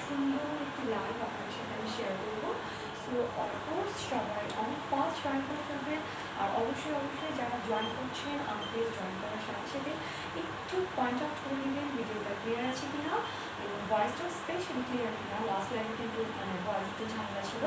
সুন্দর একটি লাইভ আপনাদের সাথে আমি শেয়ার করবো। সো অফকোর্স সবাই অনেক ফাস্ট জয়েন করে ফেলবেন। আর অবশ্যই যারা জয়েন করছেন প্লিজ জয়েন করার সাথে সাথে একটু পয়েন্ট আউট করে নেবেন ভিডিওটা ক্লিয়ার আছে কিনা এবং ভয়েসটা স্পেশালি ক্লিয়ার কিনা। লাস্ট লাইভে কিন্তু ভয়েস একটু ঝামেলা ছিল।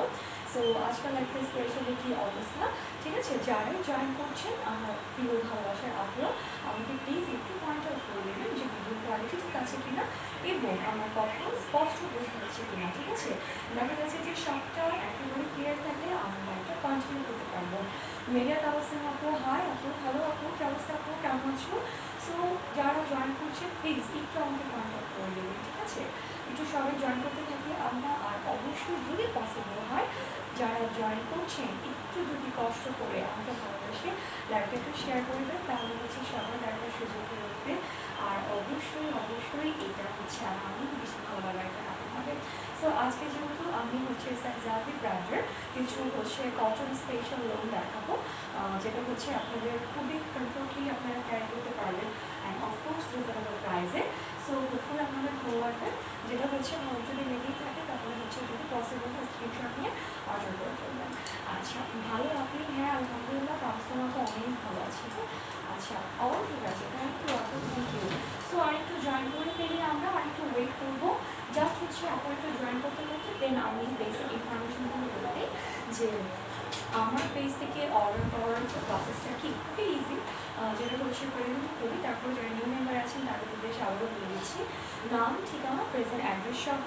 সো আজকাল একটা স্পেশালি কি অবস্থা, ঠিক আছে? যারাই জয়েন করছেন আমার প্রিয় ভালোবাসার আপনারা আমাকে প্লিজ একটু পয়েন্ট আউট করে দেবেন যে ভিডিও কোয়ালিটি ঠিক আছে কিনা এবং আমার কথা স্পষ্ট বোঝা যাচ্ছে কিনা, ঠিক আছে? দেখা যাচ্ছে যে সবটা একেবারে ক্লিয়ার থাকলে আমার লাইফটা কন্টিনিউ করতে পারবো। মেরিয়া তাবাসসুম আপু, হাই আপু, হ্যালো আপু, কি অবস্থা আপু, কেমন আছো? সো যারা জয়েন করছেন প্লিজ একটু আমাকে পয়েন্ট আউট করে দেবেন, ঠিক আছে? একটু সবাই জয়েন করতে থাকি আমরা। আর অবশ্যই যদি পসিবল হয় যারা জয়েন করছেন একটু যদি কষ্ট করে আমাকে ভালোবাসে লাইভটা একটু শেয়ার করবেন, তাহলে হচ্ছে সবার দেখার সুযোগ হয়ে উঠবে। আর অবশ্যই এটা হচ্ছে আমার অনেক বেশি ভালো লাগার একটা কারণ হবে। সো আজকে যেহেতু আমি হচ্ছে সানজাদি ব্র্যান্ডের কিছু হচ্ছে কটন স্পেশাল লোন দেখাবো, যেটা হচ্ছে আপনাদের খুবই কমফোর্টলি আপনারা ক্যারি করতে পারবেন অ্যান্ড অফকোর্স রিজনেবল প্রাইসে। সো হোপফুল আপনাদের ভালো লাগবে। যেটা হচ্ছে ভালো যদি লেগেই থাকে তাহলে হচ্ছে যদি পসিবল হয় স্ক্রিনশট নিয়ে অর্ডার করে ফেলবেন। আচ্ছা, ভালো আপনি? হ্যাঁ আলহামদুলিল্লাহ, পার্সোনালটা অনেক ভালো আছে। আচ্ছা, অল ঠিক আছে, থ্যাংক ইউ আপু, থ্যাংক ইউ। সো আরেকটু জয়েন করে ফেলি আমরা, আরেকটু ওয়েট করবো। জাস্ট হচ্ছে আপু একটু জয়েন করতে দেন আমি বেসিক ইনফরমেশনগুলো বলে দিই যে আমার পেজ থেকে অর্ডার করার প্রসেসটা কি খুবই ইজি। যেটা হচ্ছে পরিণত করি, তারপর যারা নিউ মেম্বার আছেন তাদের উদ্দেশ্যে আবারও বলে দিচ্ছি। নাম, ঠিকানা, প্রেজেন্ট অ্যাড্রেস সহ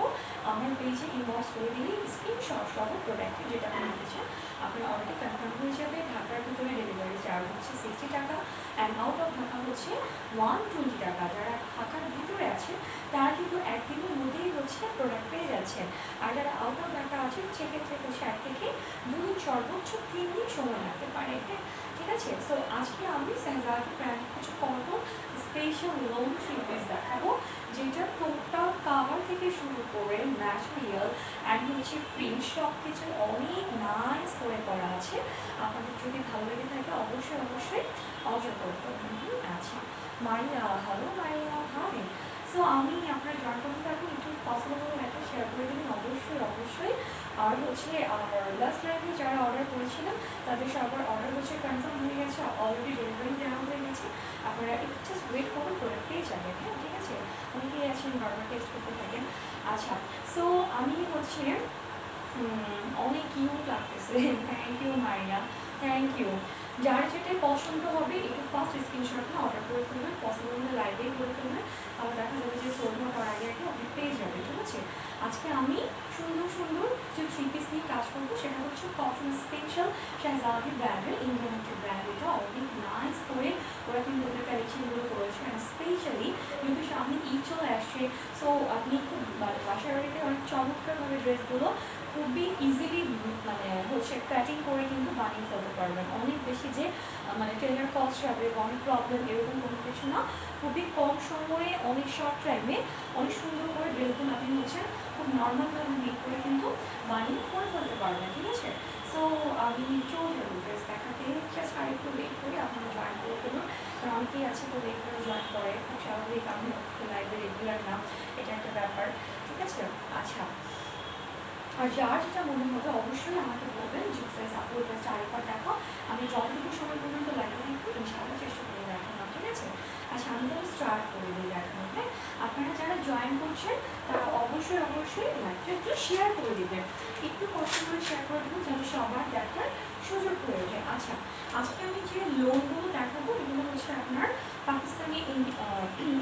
আমার পেজে ইনবক্স করে দিলেই স্ক্রিনশট সহ প্রোডাক্টের যেটা আপনি নিতে চান আপনার অর্ডারটি কনফার্ম হয়ে যাবে। ঢাকার ভিতরে ডেলিভারি চার্জ হচ্ছে 60 টাকা অ্যান্ড আউট অফ ঢাকা হচ্ছে 120 টাকা। যারা ঢাকার ভিতরে আছে তারা কিন্তু একদিনের মধ্যেই হচ্ছে প্রোডাক্ট পেয়ে যাচ্ছেন। আর যারা আউট অফ ঢাকা আছেন সেক্ষেত্রে হচ্ছে 1 থেকে 2 দিন, সর্বোচ্চ 3 দিন সময় লাগতে পারে, হ্যাঁ ঠিক আছে? সো আজকে আমি সানজাদি ব্র্যান্ডের কিছু cotton special loan three piece দেখাবো, যেটা টোটাল কাভার থেকে শুরু করে ম্যাটেরিয়াল অ্যান্ড হচ্ছে প্রিন্ট সব কিছু অনেক নাইস করে করা আছে। আপনাদের যদি ভালো লেগে থাকে অবশ্যই অর্ডার করে ফেলবেন। আচ্ছা, Maria, hello Maria, hi. So আমি আপনার জয়েন করতে থাকুন, একটু পসিবল হলে একটা শেয়ার করে দেবেন অবশ্যই। আর হচ্ছে আর লাস্ট লাইভে যারা অর্ডার করেছিলেন তাদের সবার অর্ডার হচ্ছে কনফার্ম হয়ে গেছে, অলরেডি ডেলিভারি দেওয়া হয়ে গেছে। আপনারা একটু জাস্ট ওয়েট করুন, প্রোডাক্ট পেয়ে যাবেন, হ্যাঁ ঠিক আছে? অনেকেই আছেন বারবার টেক্সট করতে থাকেন। আচ্ছা, সো আমি হচ্ছে অনেক কিউট লাগতেছে, thank you Maria, thank you. যার যেটাই পছন্দ হবে একটু ফার্স্ট স্ক্রিনশট নিয়ে অর্ডার করে ফেলবেন, পসিবল হলে লাইভেই করে ফেলবেন, তাহলে দেখা যাবে যে সোল্ড আউট হওয়ার আগে আপনি পেয়ে যাবেন, ঠিক আছে? আজকে আমি সুন্দর যে থ্রি পিস নিয়ে কাজ করবো সেটা হচ্ছে কটন স্পেশাল সানজাদি ব্র্যান্ডের, ইন্ডিয়ান একটা ব্র্যান্ড। এটা অনেক নাইস করে ওরা কিন্তু ওদের কালেকশনগুলো করেছে অ্যান্ড স্পেশালি কিন্তু সামনে ঈদ চলে আসছে। সো আপনি খুব বাসার বাড়িতে অনেক চমৎকারভাবে ড্রেসগুলো খুবই ইজিলি হচ্ছে কাটিং করে কিন্তু বানিয়ে ফেলতে পারবেন। অনেক বেশি যে টেলার কস্ট হবে অনেক প্রবলেম এরকম কোনো কিছু না। খুবই কম সময়ে অনেক শর্ট টাইমে অনেক সুন্দর করে ড্রেসগুলো আপনি হচ্ছে খুব নর্মালভাবে মেক করে কিন্তু বানিয়ে করে ফেলতে পারবেন, ঠিক আছে? সো আমি চলে যাবো ড্রেস দেখাতে, জাস্ট আরেকটু ওয়েট করে আপনারা জয়েন করে ফেলুন। কারণ অনেকেই আছে তো ওয়েট করে জয়েন করে, খুব স্বাভাবিক, আমি লাইভে রেগুলার না, এটা একটা ব্যাপার, ঠিক আছে? আচ্ছা, আর যার যেটা মনে হবে অবশ্যই আমাকে বলবেন যে ড্রেস আপু ড্রেসটা আরেকবার দেখো। আমি যতটুকু সময় পর্যন্ত লাইভে থাকবো ইনশাআল্লাহ চেষ্টা করে দেখানো, ঠিক আছে? আচ্ছা, আমি তাহলে স্টার্ট করে দিই দেখানো, হ্যাঁ? আপনারা যারা জয়েন করছেন তারা অবশ্যই লাইভটা একটু শেয়ার করে দেবেন, একটু কষ্ট করে শেয়ার করে দেবেন যেন সবার দেখার সুযোগ হয়ে ওঠে। আচ্ছা, আজকে আমি যে লোনগুলো দেখাবো এগুলো হচ্ছে আপনার পাকিস্তানি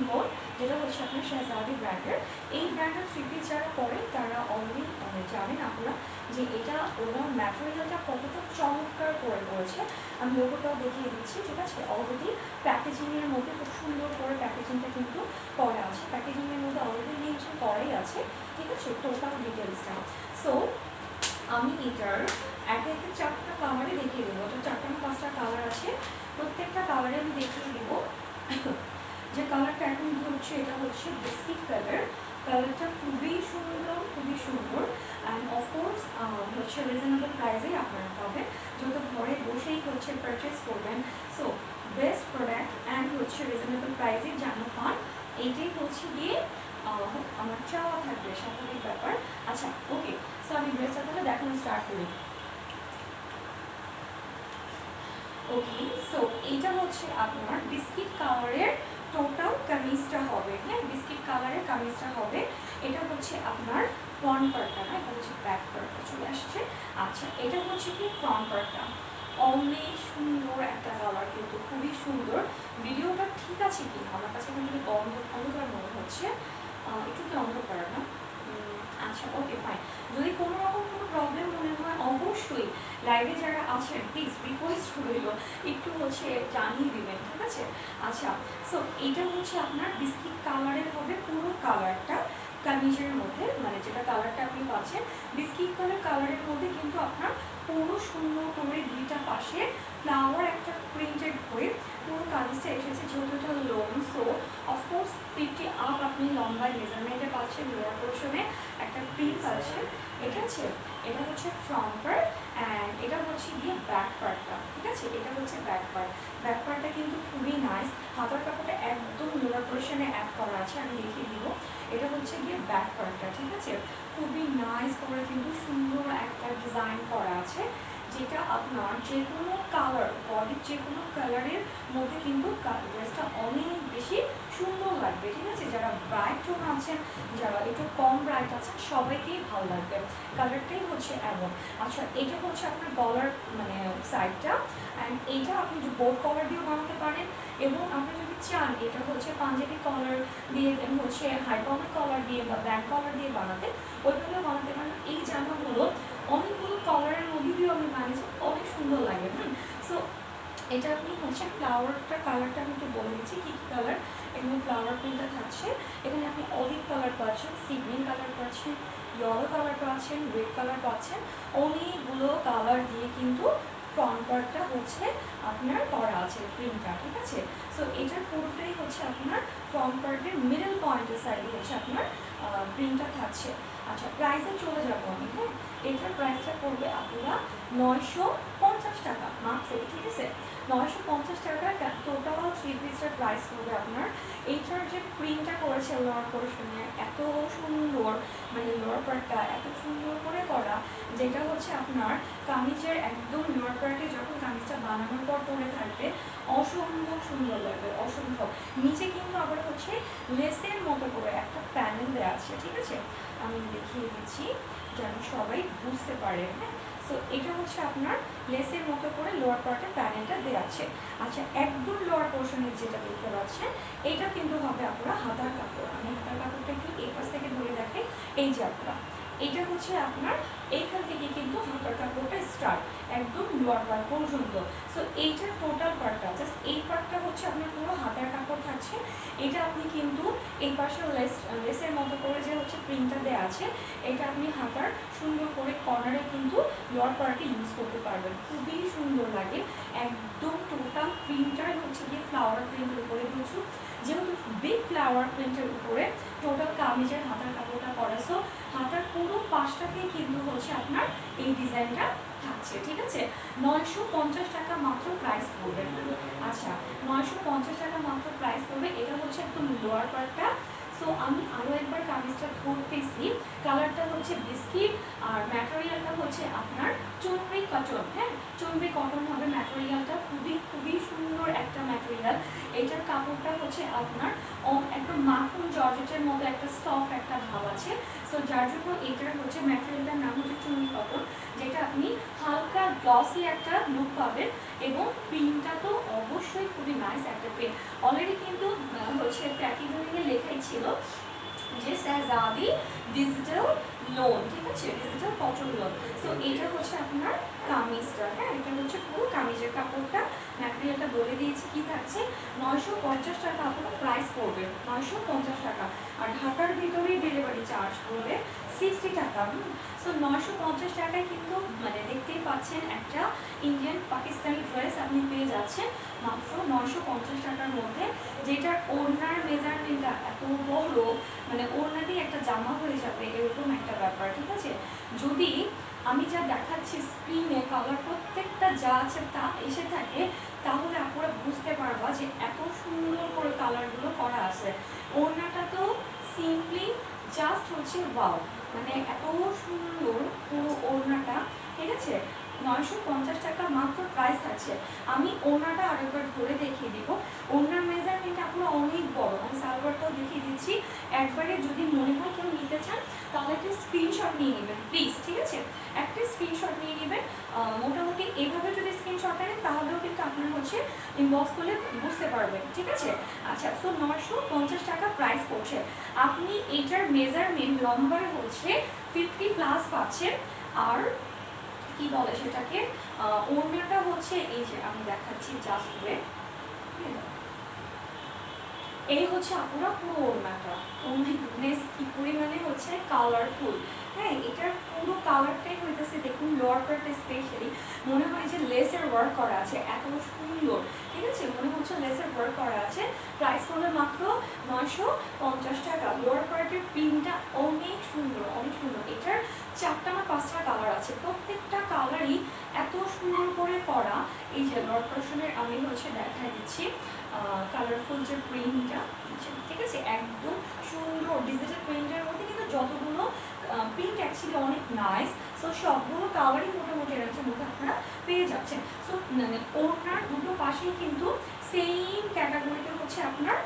লোন, যেটা হচ্ছে আপনার সানজাদি ব্র্যান্ডের। এই ব্র্যান্ডের থ্রি পিস যারা পরেন তারা অলরেডি জানেন আপনারা যে এটা ওনার ম্যাটেরিয়ালটা কতটা চমৎকার করে করেছে। আমি লোগোটাও দেখিয়ে দিচ্ছি, ঠিক আছে? অলরেডি প্যাকেজিংয়ের মধ্যে খুব সুন্দর করে প্যাকেজিংটা কিন্তু করা আছে, প্যাকেজিংয়ের মধ্যে অলরেডি মেনশন করাই আছে, ঠিক আছে? টোটাল ডিটেলসটা। সো আমি এটার একে 4টা কালারে দেখিয়ে দেবো। তো 4টা না 5টা কালার আছে, প্রত্যেকটা কালারে আমি দেখিয়ে দেবো। যে কালারটা এখন হচ্ছে এটা হচ্ছে বিস্কিট কালার। কালারটা খুবই সুন্দর অ্যান্ড অফকোর্স হচ্ছে রিজনেবল প্রাইসেই আপনারা পাবেন, যেহেতু ঘরে বসেই হচ্ছে পারচেস করবেন। সো বেস্ট প্রোডাক্ট অ্যান্ড হচ্ছে রিজনেবল প্রাইসে যেন পান, এইটাই হচ্ছে গিয়ে আমার চাওয়া থাকবে, স্বাভাবিক ব্যাপার। আচ্ছা ওকে, সো আমি ড্রেসটা তাহলে দেখানো স্টার্ট করি। ওকে, সো এইটা হচ্ছে আপনার বিস্কিট কালারের টোটাল কামিজটা হবে, হ্যাঁ বিস্কিট কালারের কামিজটা হবে। এটা হচ্ছে আপনার ফ্রন্ট পার্টটা, না এটা হচ্ছে ব্যাক পার্টটা চলে আসছে। আচ্ছা এটা হচ্ছে কি ফ্রন্ট পার্টটা, অনেক সুন্দর একটা কালার, কিন্তু খুবই সুন্দর। ভিডিওটা ঠিক আছে কি আমার কাছে এখান থেকে অন্ধকার মনে হচ্ছে, একটু কি অন্ধকার না? আচ্ছা ওকে ফাইন, যদি কোনো রকম কোনো প্রবলেম মনে হয় অবশ্যই লাইভে যারা আছেন প্লিজ রিকোয়েস্ট রইল একটু হচ্ছে জানিয়ে দিবেন, ঠিক আছে? আচ্ছা, সো এইটা হচ্ছে আপনার বিস্কিট কালারের হবে পুরো কালারটা কামিজের মধ্যে, মানে যেটা কালারটা আপনি পাচ্ছেন বিস্কিট কালারের মধ্যে, কিন্তু আপনার পুরো সুন্দর করে দুইটা পাশে ফ্লাওয়ার একটা প্রিন্টেড হয়ে পুরো কামিজটা এসেছে। যেহেতু এটা লং, সো অফকোর্স 50 আপ আপনি লম্বায় মেজারমেন্টে পাচ্ছেন, লোয়ার পোর্শনে একটা প্রিন্ট পাচ্ছেন, ঠিক আছে? এটা হচ্ছে ফ্রন্ট পার্ট অ্যান্ড এটা হচ্ছে গিয়ে ব্যাক পার্টটা, ঠিক আছে? এটা হচ্ছে ব্যাক পার্ট। ব্যাক পার্টটা কিন্তু খুবই নাইস, হাতার কাপড়টা একদম লোয়ার পোর্শনে অ্যাড করা আছে, আমি দেখিয়ে দিব। এটা হচ্ছে গিয়ে ব্যাক পার্টটা, ঠিক আছে? খুবই নাইস করে কিন্তু সুন্দর একটা ডিজাইন করা আছে, যেটা আপনার যে কোনো কালার, বডির যে কোনো কালারের মধ্যে কিন্তু ড্রেসটা অনেক বেশি সুন্দর লাগবে, ঠিক আছে? যারা ব্রাইট টোন আছেন, যারা একটু কম ব্রাইট আছেন, সবাইকেই ভালো লাগবে, কালারটাই হচ্ছে এমন। আচ্ছা এটা হচ্ছে আপনার গলার মানে সাইডটা, অ্যান্ড এইটা আপনি যে বোর্ড কলার দিয়েও বানাতে পারেন, এবং আপনি যদি চান এটা হচ্ছে পাঞ্জাবি কলার দিয়ে, হচ্ছে হাইকমের কলার দিয়ে বা ব্যাক কলার দিয়ে বানাতে, ওইভাবেও বানাতে পারেন। এই জামাগুলো অনেকগুলো কালারের মধ্যে দিয়েও আমি বানিয়েছি, অনেক সুন্দর লাগে। সো এটা আপনি হচ্ছে ফ্লাওয়ারটা কালারটা আমি একটু বলে দিচ্ছি কী কী কালার এখানে ফ্লাওয়ার প্রিন্টটা থাকছে। এখানে আপনি অলিভ কালার পাচ্ছেন, সিগ্রিন কালার পাচ্ছেন, ইয়েলো কালার পাচ্ছেন, রেড কালার পাচ্ছেন, অনেকগুলো কালার দিয়ে কিন্তু ফ্রন্ট পার্টটা হচ্ছে আপনার করা আছে প্রিন্টটা, ঠিক আছে? সো এটার পুরোটাই হচ্ছে আপনার ফ্রন্ট পার্টের মিডল পয়েন্টের সাইডে হচ্ছে আপনার প্রিন্টটা থাকছে। আচ্ছা প্রাইসে চলে যাবো আমি, হ্যাঁ এটার প্রাইসটা পড়বে আপনারা 950 টাকা মাত্র, ঠিক আছে? 950 টাকা টোটাল থ্রি পিসের প্রাইস পড়বে আপনার। এইটার যে প্রিন্টটা করেছে লোয়ার পোর্শনে এত সুন্দর, মানে লোয়ার পার্টটা এত সুন্দর করে করা, যেটা হচ্ছে আপনার কামিজের একদম লোয়ার পার্টে যখন কামিজটা বানানোর পর পরে থাকবে অসম্ভব সুন্দর লাগবে, অসম্ভব। নিচে কিন্তু আবার হচ্ছে লেসের মতো করে একটা প্যানেল দেওয়া আছে, ঠিক আছে? আমি দেখিয়ে দিচ্ছি যেন সবাই বুঝতে পারে, হ্যাঁ। সো এটা হচ্ছে আপনার লেসের মতো করে লোয়ার পার্টে প্যানেলটা দেওয়া আছে। আচ্ছা একদম লোয়ার পোর্শনের যেটা দেখতে পাচ্ছেন এটা কিন্তু হবে আপনারা হাতার কাপড়, আমি হাতার কাপড়টা একটু এই পাশ থেকে ধরে দেখাই। এই যে আপনারা এটা হচ্ছে আপনার এইখান থেকে কিন্তু হাতার কাপড়টা স্টার্ট একদম লোয়ার পার্ট পর্যন্ত। সো এইটার টোটাল পার্টটা জাস্ট এই পার্টটা হচ্ছে আপনার পুরো হাতার কাপড় থাকছে। এটা আপনি কিন্তু এই পাশে লেসের মতো করে যে হচ্ছে প্রিন্টটা দেওয়া আছে, এটা আপনি হাতার সুন্দর করে কর্নারে কিন্তু লোয়ার পার্টে ইউজ করতে পারবেন, খুবই সুন্দর লাগে। একদম টোটাল প্রিন্টার হচ্ছে গিয়ে ফ্লাওয়ার প্রিন্টের উপরে কিছু, যেহেতু বিগ ফ্লাওয়ার প্রিন্টের উপরে টোটাল কামিজের হাতার কাপড়টা করা, সো হাতার পুরো পাশটাতেই কিন্তু হচ্ছে আপনার এই ডিজাইনটা থাকছে, ঠিক আছে? 950 টাকা মাত্র প্রাইস পড়বে। আচ্ছা 950 টাকা মাত্র প্রাইস পড়বে। এটা হচ্ছে একদম লোয়ার পার্টটা। সো আমি আরও একবার কামিজটা ধরতেছি, কালারটা হচ্ছে বিস্কিট আর ম্যাটেরিয়ালটা হচ্ছে আপনার চুনরি কটন, হ্যাঁ চুনরি কটন হবে ম্যাটেরিয়ালটা, খুবই খুবই সুন্দর একটা ম্যাটেরিয়াল। এটার কাপড়টা হচ্ছে আপনার একদম মাখন জর্জেটের মতো একটা সফট একটা ভাব আছে। সো যার জন্য এটার হচ্ছে ম্যাটেরিয়ালটার নাম হচ্ছে চুনরি কটন, যেটা আপনি হালকা গ্লসি একটা লুক পাবেন, এবং প্রিন্টটা তো অবশ্যই খুবই নাইস একটা প্রিন্ট। অলরেডি কিন্তু হচ্ছে প্যাকেজিংয়ে লেখাই ছিল যে শাহজাদি ডিজিটাল লোন, ঠিক আছে? Digital cotton loan. সো এটা হচ্ছে আপনার কামিজটা, হ্যাঁ এটা হচ্ছে পুরো কামিজের কাপড়টা। ম্যাটেরিয়ালটা বলে দিয়েছি কি থাকছে, 950 টাকা আপনার প্রাইস পড়বে, 950 টাকা। আর ঢাকার ভিতরেই ডেলিভারি চার্জ পড়বে 60 টাকা। সো 950 টাকায় কিন্তু মানে দেখতেই পাচ্ছেন একটা ইন্ডিয়ান পাকিস্তানি ড্রেস আপনি পেয়ে যাচ্ছেন মাত্র 950 টাকার মধ্যে, যেটার ওড়নার মেজারমেন্টটা এত বড়, মানে ওড়নাতেই একটা জামা হয়ে যাবে এরকম একটা ব্যাপার, ঠিক আছে? যদি আমি যা দেখাচ্ছি স্ক্রিনে কালার প্রত্যেকটা যা আছে তা এসে থাকে, তাহলে আপনারা বুঝতে পারবা যে এত সুন্দর করে কালারগুলো করা আছে। ওড়নাটা তো সিম্পলি জাস্ট হচ্ছে ওয়াও, মানে এত সুন্দর পুরো ওড়নাটা, ঠিক আছে। 950 টাকা মাত্র প্রাইস আছে। আমি ওড়নাটা আরেকবার ধরে দেখিয়ে দিব। ওড়নার মেজারমেন্ট আপনার অনেক বড়, আমি সালোয়ারটাও দেখিয়ে দিচ্ছি। একবারে যদি মনে হয় কেউ নিতে চান তাহলে একটা স্ক্রিনশট নিয়ে নেবেন প্লিজ, ঠিক আছে। একটা স্ক্রিনশট নিয়ে নেবেন। মোটামুটি এইভাবে যদি স্ক্রিনশট নেন তাহলেও কিন্তু আপনার হচ্ছে ইনবক্স করলে বুঝতে পারবেন, ঠিক আছে। আচ্ছা, সো 950 টাকা প্রাইস পড়ছে। আপনি এটার মেজারমেন্ট লম্বায় হচ্ছে 50+ পাচ্ছেন। আর কি বলে সেটাকে, ওড়নাটা হচ্ছে এই যে আমি দেখাচ্ছি জাস্ট ওয়েট, এই হচ্ছে আপনারা পুরো ওড়নাটা। ও মাই গুডনেস, কি পরিমাণে হচ্ছে কালারফুল। হ্যাঁ, এটার পুরো কালারটাই হইতেছে দেখুন, লোয়ার পার্টে স্পেশালি মনে হয় যে লেসের ওয়ার্ক করা আছে, এত সুন্দর, ঠিক আছে। মনে হচ্ছে লেসের ওয়ার্ক করা আছে। প্রাইস হলো মাত্র 950 টাকা। লোয়ার পার্টের প্রিন্টটা অনেক সুন্দর, অনেক সুন্দর। এটার 4টা না 5টা কালার আছে, প্রত্যেকটা কালারই এত সুন্দর করে করা। এই যে লোয়ার পোর্শনের আমি হচ্ছে দেখা দিচ্ছি কালারফুল যে প্রিন্টটা, ঠিক আছে, একদম সুন্দর ডিজিটাল প্রিন্টের মধ্যে কিন্তু যতগুলো প্রিন্ট অ্যাকচুয়ালি অনেক নাইস। সো সবগুলো কালারই মোটামুটি এরকম মধ্যে আপনারা পেয়ে যাচ্ছেন। সো মানে ওনার দুটো পাশেই কিন্তু সেম ক্যাটাগরিতে হচ্ছে আপনার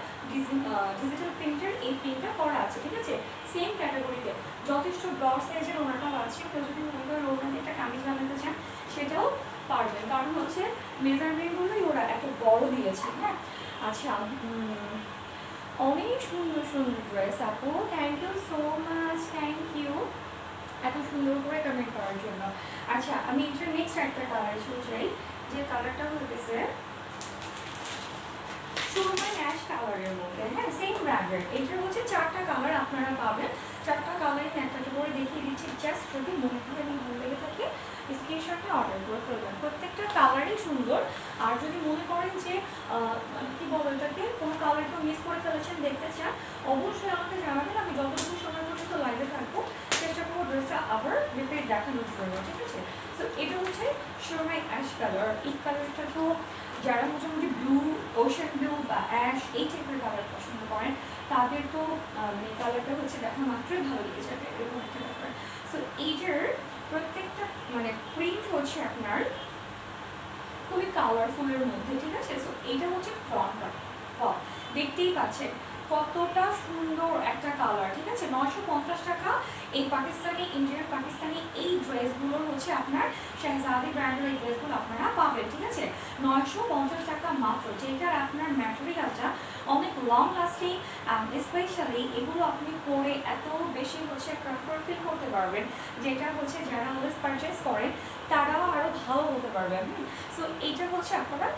ডিজিটাল প্রিন্টের এই প্রিন্টটা করা আছে, ঠিক আছে, সেম ক্যাটাগরিতে। যথেষ্ট ব্রড সাইজের ওনাটাও আছে, কেউ যদি মনে করেন ওনাতে একটা কামিজ বানাতে চান সেটাও পারবেন, কারণ হচ্ছে মেজারমেন্টগুলোই ওরা এত বড় দিয়েছে। হ্যাঁ, আচ্ছা, অনেক সুন্দর সুন্দর ড্রেস আপু, thank you so much, thank you এত সুন্দর করে কমেন্ট করার জন্য। আচ্ছা, আমি এটার নেক্সট একটা কালার চলে যাই, যে কালারটা হতেছে সুরমা অ্যাশ কালারের মধ্যে। হ্যাঁ, সেম ব্র্যান্ডের। এটার হচ্ছে 4টা কালার আপনারা পাবেন। 4টা কালারই একটা করে দেখিয়ে দিচ্ছি, জাস্ট যদি মনে হয় এবং ভালো লেগে থাকে স্ক্রিনশটে অর্ডার করে ফেলবেন। প্রত্যেকটা কালারই সুন্দর। আর যদি মনে করেন যে কি বলো এটাকে, কোনো কালার একটু মিস করে ফেলেছেন, দেখতে চান, অবশ্যই আমাকে জানাবেন। আমি যতটুকু সময় পর্যন্ত লাইভে থাকবো চেষ্টা করবো ড্রেসটা আবার রিপিট দেখানোর জন্য, ঠিক আছে। তো এটা হচ্ছে সুরমাই অ্যাশ কালার। এই কালারটা তো যারা মোটামুটি ব্লু, ওশান ব্লু বা অ্যাশ এই টাইপের কালার পছন্দ করেন তাদের তো এই কালারটা হচ্ছে দেখা মাত্রই ভালো লেগে যাবে, এরকম একটা ব্যাপার। সো এইটার প্রত্যেকটা মানে প্রিন্ট হচ্ছে আপনার খুবই কালারফুলের মধ্যে, ঠিক আছে। সো এইটা হচ্ছে ফ্রন্ট পার্ট, দেখতেই পাচ্ছেন কতটা সুন্দর একটা কালার, ঠিক আছে। 950 টাকা এই পাকিস্তানি, ইন্ডিয়ান পাকিস্তানি এই ড্রেসগুলো হচ্ছে আপনার শাহজাদি ব্র্যান্ডের এই ড্রেসগুলো আপনারা পাবেন, ঠিক আছে। 950 টাকা মাত্র, যেটার আপনার ম্যাটেরিয়ালটা অনেক লং লাস্টিং, স্পেশালি এগুলো আপনি পরে এত বেশি হচ্ছে কমফোর্ট ফিল করতে পারবেন, যেটা হচ্ছে যারা অলওয়েজ পারচেস করেন তারাও আরও ভালো হতে পারবেন। সো এইটা হচ্ছে আপনারা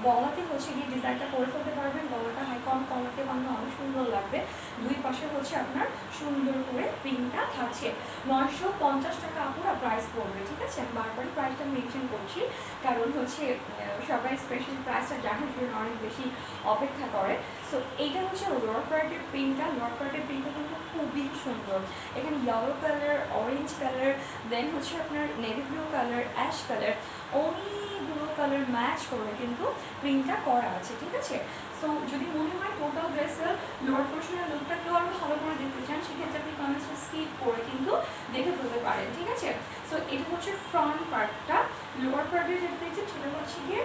গলাতে হচ্ছে গিয়ে ডিজাইনটা করে ফেলতে পারবেন। গলাটা হাইকন কলাতে বানানো অনেক সুন্দর লাগবে। দুই পাশে হচ্ছে আপনার সুন্দর করে প্রিন্টটা থাকছে। 950 টাকা আপনারা প্রাইস পড়বে, ঠিক আছে। আমি বারবারই প্রাইসটা মেনশন করছি, কারণ হচ্ছে সবাই স্পেশাল প্রাইসটা জানার জন্য অনেক বেশি অপেক্ষা করে। সো এইটা হচ্ছে লোয়ার পার্টের প্রিন্টটা। লোয়ার পার্টের প্রিন্টটা কিন্তু খুবই সুন্দর। এখানে ইয়েলো কালার, অরেঞ্জ কালার, দেন হচ্ছে আপনার navy blue colour, ash colour, অনেকগুলো কালার ম্যাচ করে কিন্তু প্রিন্টটা করা আছে, ঠিক আছে। সো যদি মনে হয় টোটাল ড্রেসের লোয়ার পোর্শনের লুকটা কেউ আরও ভালো করে দেখতে চান, সেক্ষেত্রে আপনি কমেন্টসটা স্কিপ করে কিন্তু দেখে ফেলতে পারেন, ঠিক আছে। সো এটা হচ্ছে ফ্রন্ট পার্টটা। লোয়ার পার্টে যেটা দেখছেন সেটা হচ্ছে গিয়ে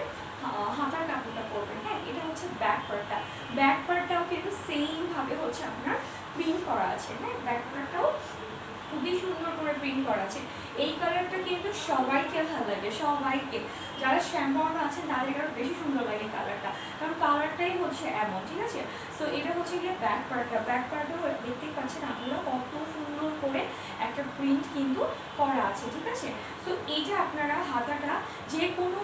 হাতার কাপড়টা পরবেন। হ্যাঁ, এটা হচ্ছে ব্যাক পার্টটা। ব্যাক পার্টটাও কিন্তু সেমভাবে হচ্ছে আপনার প্রিন্ট করা আছে। হ্যাঁ, ব্যাক পার্টটাও খুবই সুন্দর করে প্রিন্ট করা আছে। এই কালারটা কিন্তু সবাইকে ভালো লাগে, সবাইকে। যারা শ্যামবর্ণ আছেন তাদের আরও বেশি সুন্দর লাগে কালারটা, কারণ কালারটাই হচ্ছে এমন, ঠিক আছে। সো এটা হচ্ছে গিয়ে ব্যাক পার্টটা। ব্যাক পার্টও দেখতেই পাচ্ছেন আপনারা কত সুন্দর করে একটা প্রিন্ট কিন্তু করা আছে, ঠিক আছে। সো এইটা আপনারা হাতাটা যে কোনো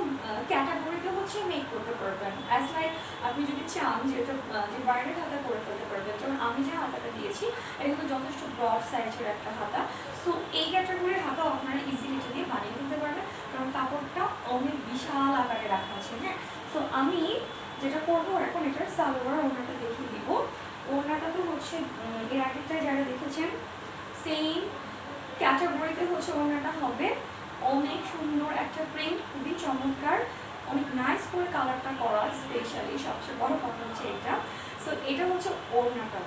ক্যাটাগরিতে হচ্ছে মেক করতে পারবেন। অ্যাজ লাইক আপনি যদি চান যে এটা যে বাইরের হাতা করে ফেলতে পারবেন, যেমন আমি যে হাতাটা দিয়েছি এটা কিন্তু যথেষ্ট ব্রড সাইজের একটা হাতা। সো এই ক্যাটাগরির হাতাও আপনারা ইজিলি এটা দিয়ে বানিয়ে ফেলতে পারবেন, কারণ কাপড়টা অনেক বিশাল আকারে রাখা আছে। হ্যাঁ, সো আমি যেটা করবো এখন এটার সালোয়ার ওড়নাটা দেখিয়ে দিব। ওড়নাটা তো হচ্ছে এর আগেরটায় যারা দেখেছেন সেম ক্যাটাগরিতে হচ্ছে ওড়নাটা হবে। অনেক সুন্দর একটা প্রিন্ট, খুবই চমৎকার, অনেক নাইস করে কালারটা করা, স্পেশালি সবচেয়ে বড় কথা হচ্ছে এটা। সো এটা হচ্ছে ওড়নাটা,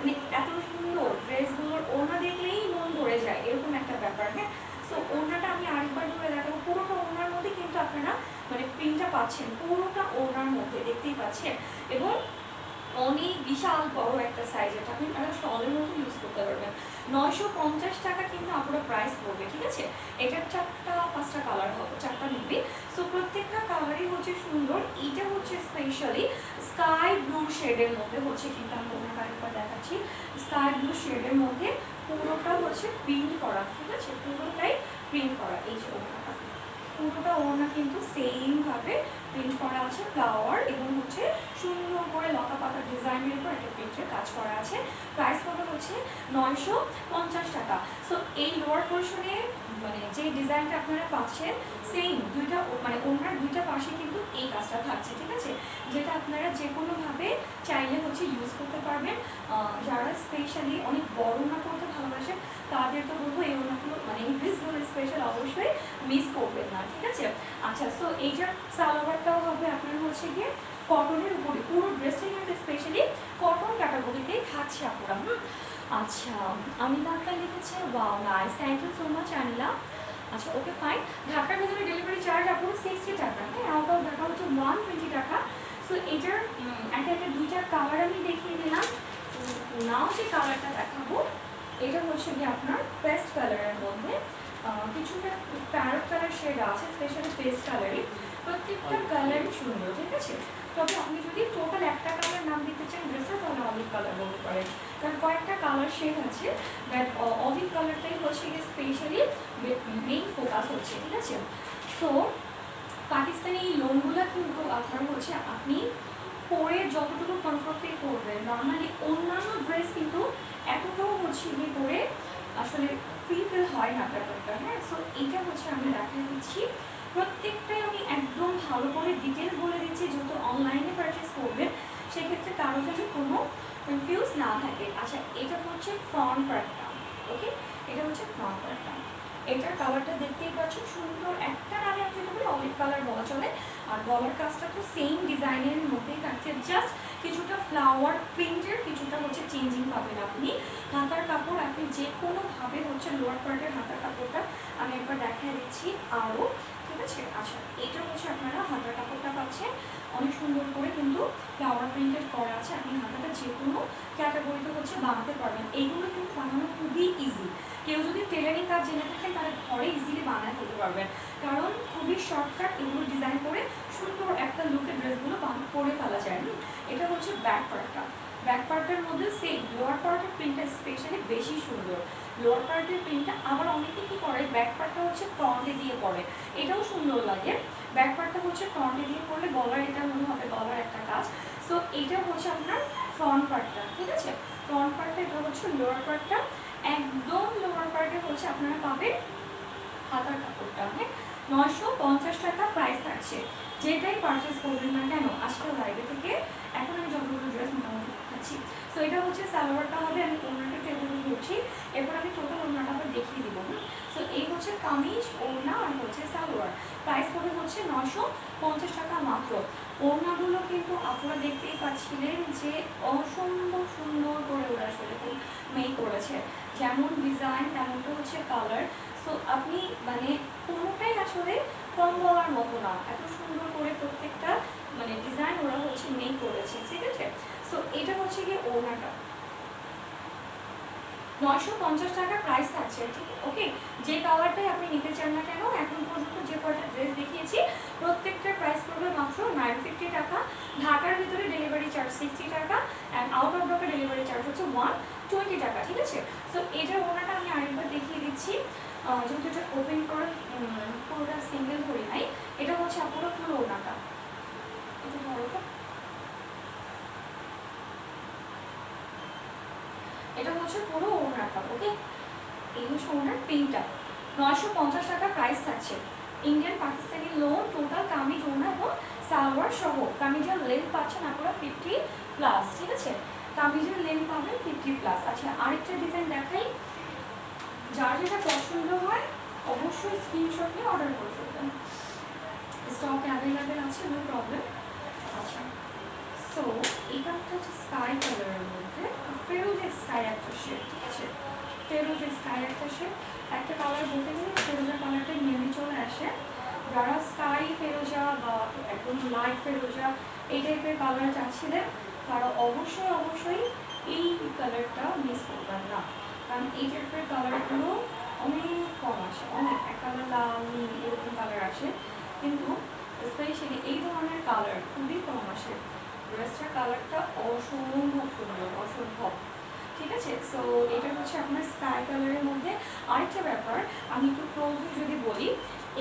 মানে এত সুন্দর ড্রেসগুলোর ওড়না দেখলেই মন ভরে যায়, এরকম একটা ব্যাপার। হ্যাঁ, সো ওড়নাটা আমি আরেকবার ধরে দেখাবো। পুরোটা ওড়নার মধ্যে কিন্তু আপনারা মানে প্রিন্টটা পাচ্ছেন, পুরোটা ওড়নার মধ্যে দেখতেই পাচ্ছেন, এবং অনেক বিশাল বড় একটা সাইজ, এটা আপনি স্টলের মতো ইউজ করতে পারবেন। 950 টাকা কিন্তু আপনার প্রাইস পড়বে, ঠিক আছে। এটার 4-5টা কালার হবে, 4টা নিবে। সো প্রত্যেকটা কালারই হচ্ছে সুন্দর। এটা হচ্ছে স্পেশালি স্কাই ব্লু শেডের মধ্যে হচ্ছে, কিন্তু আমি ওনার আরেকবার দেখাচ্ছি। স্কাই ব্লু শেডের মধ্যে পুরোটা হচ্ছে প্রিন্ট করা, ঠিক আছে, পুরোটাই প্রিন্ট করা। এই যে ওনাটা, পুরোটা ওড়না কিন্তু সেমভাবে প্রিন্ট করা আছে, ফ্লাওয়ার এবং হচ্ছে সুন্দর করে লতা পাতার ডিজাইনের উপর একটা প্রিন্টের কাজ করা আছে। প্রাইস কত হচ্ছে 950 টাকা। সো এই লোয়ার পোর্শনে মানে যে ডিজাইনটা আপনারা পাচ্ছেন সেম দুইটা মানে ওড়নার দুইটা পাশে কিন্তু এই কাজটা থাকছে, ঠিক আছে, যেটা আপনারা যে কোনোভাবে চাইলে হচ্ছে ইউজ করতে পারবেন। যারা স্পেশালি অনেক বড় ওড়না করতে ভালোবাসেন তাদের তো বলবো এই ওড়নাগুলো মানে এই ড্রেসগুলো স্পেশাল অবশ্যই মিস করবেন না, ঠিক আছে। আচ্ছা, সো এইটার সালোয়ারটাও হবে আপনার হচ্ছে গিয়ে কটনের উপরে, পুরো ড্রেসটাই কিন্তু স্পেশালি কটন ক্যাটাগরিতেই থাকছে আপুরা। আচ্ছা, অনিলা আক্তার লিখেছে wow nice, thank you so much Anila. আচ্ছা, ওকে ফাইন। ঢাকার ভিতরে ডেলিভারি চার্জ আপনার 60 টাকা, হ্যাঁ, আউট অফ ঢাকা হচ্ছে 120 টাকা। সো এটার একটা একটা দুইটার কালার আমি দেখিয়ে দিলাম। নাও যে কালারটা দেখাবো এটা হচ্ছে গিয়ে আপনার পেস্ট কালারের মধ্যে কিছুটা প্যারট কালার শেড আছে, স্পেশালি পেস্ট কালারই। প্রত্যেকটা কালারই সুন্দর, ঠিক আছে। তবে আপনি যদি টোটাল একটা কালার নাম দিতে চান ড্রেসটা, তাহলে অলিভ কালার বলতে পারেন, কারণ কয়েকটা কালার শেড আছে, বাট অলিভ কালারটাই হচ্ছে গিয়ে স্পেশালি মেইন ফোকাস হচ্ছে, ঠিক আছে। সো পাকিস্তানি এই লোনগুলো কিন্তু আপনার হচ্ছে আপনি পরে যতটুকু কমফর্ট ফিল করবেন, নর্মালি অন্যান্য ড্রেস কিন্তু এতটাও হচ্ছে গিয়ে পরে আসলে ফিল হয় না ব্যাপারটা। হ্যাঁ, সো এইটা হচ্ছে আমি দেখা দিচ্ছি, প্রত্যেকটাই আমি একদম ভালো করে ডিটেলস বলে দিচ্ছি, যেহেতু অনলাইনে পারচেস করবেন সেক্ষেত্রে কারো যেন কোনো কনফিউজ না থাকে। আচ্ছা, এটা হচ্ছে ফ্রন্ট পার্টটা, ওকে, এটা হচ্ছে ফ্রন্ট পার্টটা। এটার কালারটা দেখতেই পাচ্ছ, সুন্দর একটা নামে আপনি বলে অলিভ কালার বলা চলে। আর গলার কাজটা তো সেম ডিজাইনের মধ্যেই থাকছে, জাস্ট কিছুটা ফ্লাওয়ার প্রিন্টের কিছুটা হচ্ছে চেঞ্জিং পাবেন আপনি। হাতার কাপড় আপনি যে কোনোভাবে হচ্ছে লোয়ার পার্টের হাতার কাপড়টা আমি একবার দেখাই দিচ্ছি আরও, ঠিক আছে। আচ্ছা, এটা হচ্ছে আপনারা হাতার কাপড়টা পাচ্ছেন অনেক সুন্দর করে কিন্তু ফ্লাওয়ার প্রিন্টেড করা আছে। আপনি হাতাটা যে কোনো ক্যাটাগরিতে হচ্ছে বানাতে পারবেন। এইগুলো কিন্তু বানানো খুবই ইজি, কেউ যদি টেলারিং কাজ জেনে থাকেন তাহলে ঘরে ইজিলি বানায় ফেলতে পারবেন, কারণ খুবই শর্টকাট এগুলো ডিজাইন করে সুন্দর একটা লুকের ড্রেসগুলো করে ফেলা যায়। এটা হচ্ছে ব্যাক পার্টটা, ব্যাক পার্টের মধ্যে সেম লোয়ার পার্টের প্রিন্টটা স্পেশালি বেশি সুন্দর। লোয়ার পার্টের প্রিন্টটা আবার অনেকে কী করে ব্যাক পার্টটা হচ্ছে ফ্রন্টে দিয়ে পরে, এটাও সুন্দর লাগে। ব্যাক পার্টটা হচ্ছে ফ্রন্টে দিয়ে পড়লে গলার এটা মনে হবে গলার একটা কাজ। সো এটা হচ্ছে আপনার ফ্রন্ট পার্টটা, ঠিক আছে। ফ্রন্ট পার্টটা এটা হচ্ছে লোয়ার পার্টটা, একদম লোয়ার পার্টে হচ্ছে আপনারা পাবেন হাতার কাপড়টা। হ্যাঁ, 950 টাকা প্রাইস থাকছে। যেটাই পারচেস করবেন না কেন আজকাল লাইভে থেকে এখন আমি যতগুলো ড্রেস মোটামুটি দেখাচ্ছি। সো এটা হচ্ছে সালোয়ারটা হবে, আমি ওড়নাটা টেবিলে ধরছি, এরপর আমি টোটাল ওড়নাটা আবার দেখিয়ে দিব। সো এই হচ্ছে কামিজ, ওড়না আর হচ্ছে সালোয়ার। প্রাইস পড়বে হচ্ছে 950 টাকা মাত্র। ওড়নাগুলো কিন্তু আপনারা দেখতেই পাচ্ছিলেন যে অসম্ভব সুন্দর করে ওরা আসলে মেক করেছে, যেমন ডিজাইন তেমনটা হচ্ছে কালার। সো আপনি মানে কোনোটাই আসলে কম বলার মতো না, এত সুন্দর করে প্রত্যেকটা মানে ডিজাইন ওরা হচ্ছে মেক করেছে, ঠিক আছে। সো এটা হচ্ছে গিয়ে ওড়নাটা 950 টাকা প্রাইস থাকছে, ঠিক ওকে। যে কালারটাই আপনি নিতে চান না কেন, এখন পর্যন্ত যে কয়টা ড্রেস দেখিয়েছি প্রত্যেকটার প্রাইস পড়বে মাত্র 950 টাকা। ঢাকার ভিতরে ডেলিভারি চার্জ 60 টাকা, and out of Dhaka delivery charge হচ্ছে 120 টাকা, ঠিক আছে। সো এটার ওড়নাটা আমি আরেকবার দেখিয়ে দিচ্ছি, যেহেতু এটা ওপেন করে পুরোটা সিঙ্গেল ধরে নাই, এটা হচ্ছে পুরো ফুল ওড়নাটা, এটা ধরো, এটা হচ্ছে পুরো ওড়নাটা, ওকে। এই হচ্ছে ওড়নার প্রিন্টটা, 950 টাকা প্রাইস থাকছে। Indian Pakistani loan total kameez ওড়না এবং সালোয়ার সহ। কামিজের লেন্থ পাচ্ছেন আপনারা 50+, ঠিক আছে। কামিজের লেন্থ পাবেন 50+। আচ্ছা, আরেকটা ডিজাইন দেখাই, যার যেটা পছন্দ হয় অবশ্যই স্ক্রিনশট নিয়ে অর্ডার করে ফেলবেন, স্টক অ্যাভেলেবেল আছে, নো প্রবলেম। আচ্ছা, সো এটা হচ্ছে স্কাই কালারের মধ্যে ফেরোজের স্কাই একটা শেড, ঠিক আছে, ফেরোজের স্কাই একটা শেড, একটা কালার বলতে গেলে ফেরোজা কালারটা মেনে চলে আসে। যারা স্কাই ফেরোজা বা একদম লাইট ফেরোজা এই টাইপের কালার চাচ্ছিলেন তারা অবশ্যই অবশ্যই এই কালারটা মিস করবেন না, কারণ এই টাইপের কালারগুলো অনেক কম আসে, অনেক এক কালার লাল নীল এরকম কালার আসে, কিন্তু স্পেশালি এই ধরনের কালার খুবই কম আসে। ড্রেসটার কালারটা অসম্ভব সুন্দর, অসম্ভব, ঠিক আছে। সো এটা হচ্ছে আপনার স্কাই কালারের মধ্যে। আরেকটা ব্যাপার আমি একটু ক্লোজলি যদি বলি,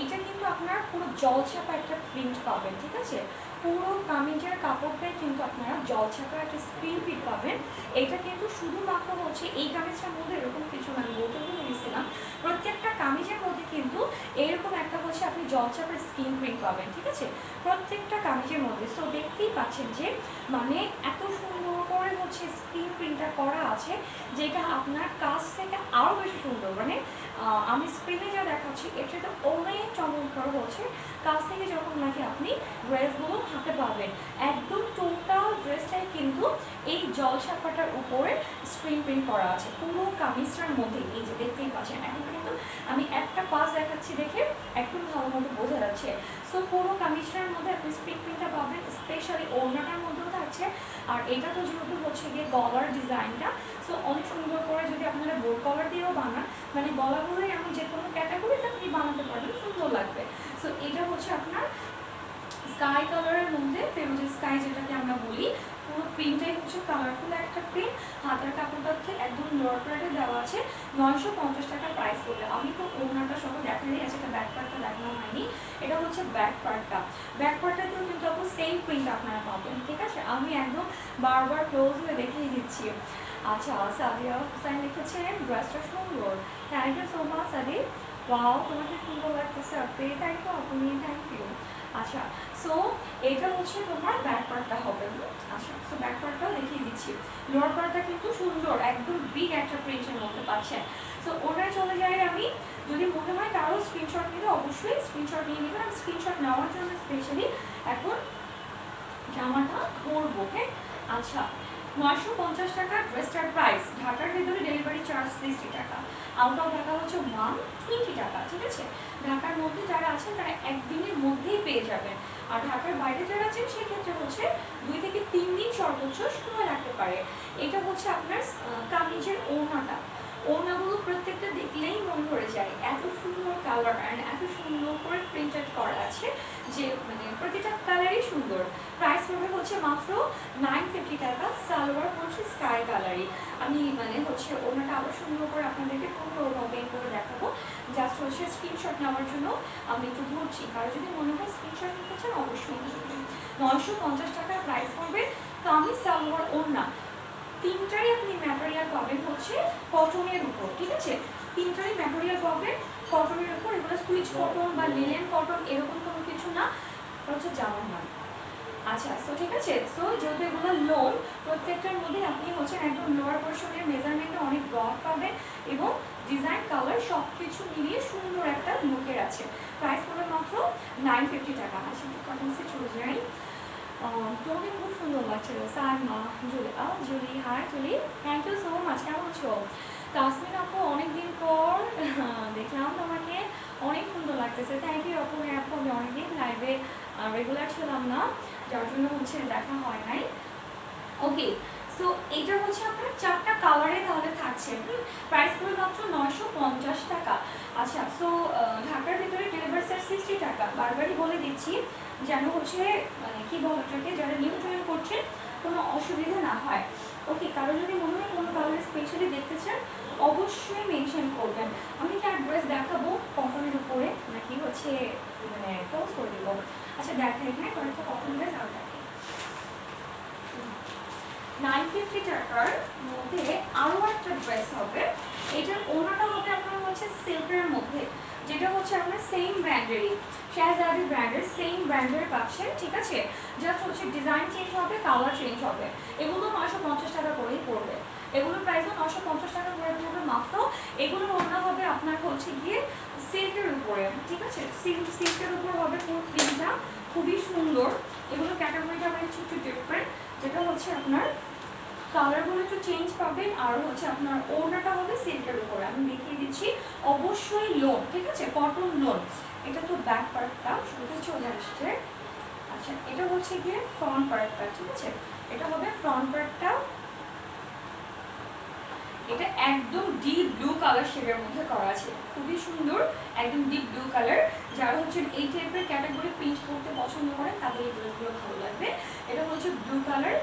এটা কিন্তু আপনার পুরো জলছাপা একটা প্রিন্ট পাবেন, ঠিক আছে, পুরো কামিজের কাপড়টাই কিন্তু আপনারা জলছাপা একটা স্ক্রিন প্রিন্ট পাবেন। এটা কিন্তু শুধুমাত্র হচ্ছে এই কামিজটার মধ্যে এরকম কিছু আমি বলতে ভুলে গেছিলাম, প্রত্যেকটা কামিজের মধ্যে কিন্তু এরকম একটা হচ্ছে আপনি জলছাপার স্ক্রিন প্রিন্ট পাবেন, ঠিক আছে, প্রত্যেকটা কামিজের মধ্যে। সো দেখতেই পাচ্ছেন যে মানে এত সুন্দর করে হচ্ছে স্ক্রিন প্রিন্টটা করা আছে, যেটা আপনার কাছ থেকে আরও বেশি সুন্দর, মানে আমি স্ক্রিনে যা দেখাচ্ছি এটা তো অনেক চমৎকার হচ্ছে, কাছ থেকে যখন নাকি আপনি ড্রেসগুলো হাতে পাবেন একদম টোটাল ড্রেসটাই কিন্তু এই জলছাপাটার উপরে স্ক্রিন প্রিন্ট করা আছে পুরো কামিজটার মধ্যে। এই যে দেখতেই পাচ্ছেন, এখন কিন্তু আমি একটা পাশ দেখাচ্ছি দেখে একদম ভালো মতো বোঝা যাচ্ছে। সো পুরো কামিজটার মধ্যে আপনি স্ক্রিন প্রিন্টটা পাবেন, স্পেশালি ওড়নাটার মধ্যেও থাকছে। আর এটা তো যেহেতু হচ্ছে গিয়ে গলার ডিজাইনটা, সো অনেক সুন্দর করে যদি আপনারা বোর্ড কলার দিয়েও বানান, মানে গলাগুলোই আমি যে কোনো ক্যাটাগরিতে আপনি বানাতে পারবেন, সুন্দর লাগবে। সো এটা হচ্ছে আপনার স্কাই কালারের মধ্যে ফেরোজের স্কাই যেটাকে আমরা বলি, পুরো প্রিন্টটাই হচ্ছে কালারফুল একটা প্রিন্ট। হাতের কাপড়টা হচ্ছে একদম লোয়ার প্রাইডে দেওয়া আছে, 950 টাকা প্রাইস করলে। আমি তো ওড়নাটা সহ দেখাই আছে, এটা ব্যাক পার্টটা দেখানো হয়নি, এটা হচ্ছে ব্যাক পার্টটা। ব্যাক পার্টটাতেও কিন্তু আপনি সেম প্রিন্ট আপনারা পাবেন, ঠিক আছে, আমি একদম বারবার ক্লোজ হয়ে দেখিয়ে দিচ্ছি। আচ্ছা, সাদিয়া হুসাইন লিখেছেন ড্রেসটা সুন্দর, থ্যাংক ইউ সো মাচ সাদি, ওয়াও তোমাকে সুন্দর লাগতেছে আপনি, থ্যাংক ইউ আপনি, থ্যাংক ইউ। আচ্ছা, সো এটা হচ্ছে তোমার ব্যাক পার্টটা হবে। আচ্ছা, সো ব্যাক পার্টটাও দেখিয়ে দিচ্ছি। লোয়ার পার্টটা কিন্তু সুন্দর একদম বিগ একটা প্রিন্টের মধ্যে পাচ্ছেন। সো ওটাই চলে যাই আমি, যদি মনে হয় কারো স্ক্রিনশট নিলে অবশ্যই স্ক্রিনশট নিয়ে নেবেন। আমি স্ক্রিনশট নেওয়ার জন্য স্পেশালি এখন জামাটা ধরবো, হ্যাঁ। আচ্ছা, 950 টাকা ড্রেসটার প্রাইস, ঢাকার ভেতরে ডেলিভারি চার্জ 60 টাকা, আউট অফ ঢাকা হচ্ছে 120 টাকা, ঠিক আছে। ঢাকার মধ্যে যারা আছেন তারা একদিনের মধ্যেই পেয়ে যাবেন, আর ঢাকার বাইরে যারা আছেন সেক্ষেত্রে হচ্ছে 2 থেকে 3 দিন সর্বোচ্চ সময় লাগতে পারে। এটা হচ্ছে আপনার কামিজের ওড়নাটা, ওড়নাগুলো প্রত্যেকটা দেখলেই মন ভরে যায়, এত সুন্দর কালার অ্যান্ড এত সুন্দর করে প্রিন্টেড করা আছে যে মানে প্রতিটা কালারই সুন্দর। প্রাইস পড়বে হচ্ছে মাত্র 950 টাকা, সালোয়ার পড়ছে স্কাই কালারই। আমি মানে হচ্ছে ওড়নাটা আবার সুন্দর করে আপনাদেরকে পুরো ওপেন করে দেখাবো, জাস্ট হচ্ছে স্ক্রিনশট নেওয়ার জন্য আমি একটু ধরছি, কারো যদি মনে হয় স্ক্রিনশট নিতে চান অবশ্যই 950 টাকা প্রাইস পড়বে। কামিজ সালোয়ার ওড়না তিনটারই আপনি ম্যাটেরিয়াল পাবেন হচ্ছে কটনের উপর, ঠিক আছে, তিনটারই ম্যাটেরিয়াল পাবেন কটনের উপর। এগুলো সুইচ কটন বা লিনেন কটন এরকম কোনো কিছু না, হচ্ছে জামা মান। আচ্ছা, সো ঠিক আছে, সো যেহেতু এগুলো লোন, প্রত্যেকটার মধ্যে আপনি হচ্ছেন একদম লোয়ার পোর্শনের মেজারমেন্টে অনেক ব্রড পাবেন এবং ডিজাইন কালার সব কিছু মিলিয়ে সুন্দর একটা লুকের আছে। প্রাইস পড়বে মাত্র 950 টাকা। আচ্ছা, কটনসে চলে যাই, তোমাকে খুব সুন্দর লাগছে Saima, Julie, Julie, hi Julie, thank you so much, কেমন আছো? তাসমিন আপু অনেকদিন পর দেখলাম তোমাকে, অনেক সুন্দর লাগতেছে, থ্যাংক ইউ আপু। আপু আমি অনেকদিন লাইভে রেগুলার ছিলাম না, যার জন্য হচ্ছে দেখা হয় নাই। ওকে, সো এইটা হচ্ছে আপনার 4টা কালারে তাহলে থাকছে, প্রাইস পড়বে মাত্র 950 টাকা। আচ্ছা, সো ঢাকার ভিতরে ডেলিভারি চার্জ 60 টাকা, বারবারই বলে দিচ্ছি যেন হচ্ছে মানে কি বলটাকে যারা নিউ জয়েন করছে কোনো অসুবিধা না হয়। ওকে, কারো যদি মনে হয় কোনো কালার স্পেশালি দেখতে চান অবশ্যই মেনশন করবেন। আমি কি অ্যাড্রেস দেখাবো কটনের উপরে নাকি হচ্ছে মানে পোস্ট করে দেবো? আচ্ছা দেখাই, হ্যাঁ কয়েকটা কটন ড্রেস আর দেখাই। 950 টাকার মধ্যে আরও একটা ড্রেস হবে, এটার ওনাটা হবে আপনার হচ্ছে সিল্কের মধ্যে, যেটা হচ্ছে আপনার সেম ব্র্যান্ডেরই, শাহজাদি ব্র্যান্ডের সেম ব্র্যান্ডের পাচ্ছেন, ঠিক আছে। জাস্ট হচ্ছে ডিজাইন চেঞ্জ হবে, কালার চেঞ্জ হবে। এগুলো 950 টাকা করেই পড়বে, এগুলোর প্রাইসও 950 টাকা করে পড়বে মাত্র। এগুলোর ওড়না হবে আপনার হচ্ছে গিয়ে সিল্কের উপরে, ঠিক আছে, সিল্কের উপর হবে পুরো প্রিন্টটা, খুবই সুন্দর। এগুলো ক্যাটাগরিটা মানে একটু ডিফারেন্ট, যেটা হচ্ছে আপনার কালারগুলো একটু চেঞ্জ পাবেন। আর হচ্ছে আপনার ওড়নাটা হবে সিল্কের উপরে, আমি দেখিয়ে দিচ্ছি। অবশ্যই লোন, ঠিক আছে, কটন লোন। এটা তো ব্যাক পার্টটা শুরুতে চলে আসছে। আচ্ছা, এটা হচ্ছে গিয়ে ফ্রন্ট পার্টটা, ঠিক আছে, এটা হবে ফ্রন্ট পার্টটা। এটা একদম ডিপ ব্লু কালার শেডের মধ্যে করা আছে, খুবই সুন্দর, একদম ডিপ ব্লু কালার। যারা হচ্ছে এই টাইপের ক্যাটাগরি প্রিন্ট করতে পছন্দ করেন তাদের এই ড্রেসগুলো ভালো লাগবে। এটা হচ্ছে ব্লু কালার,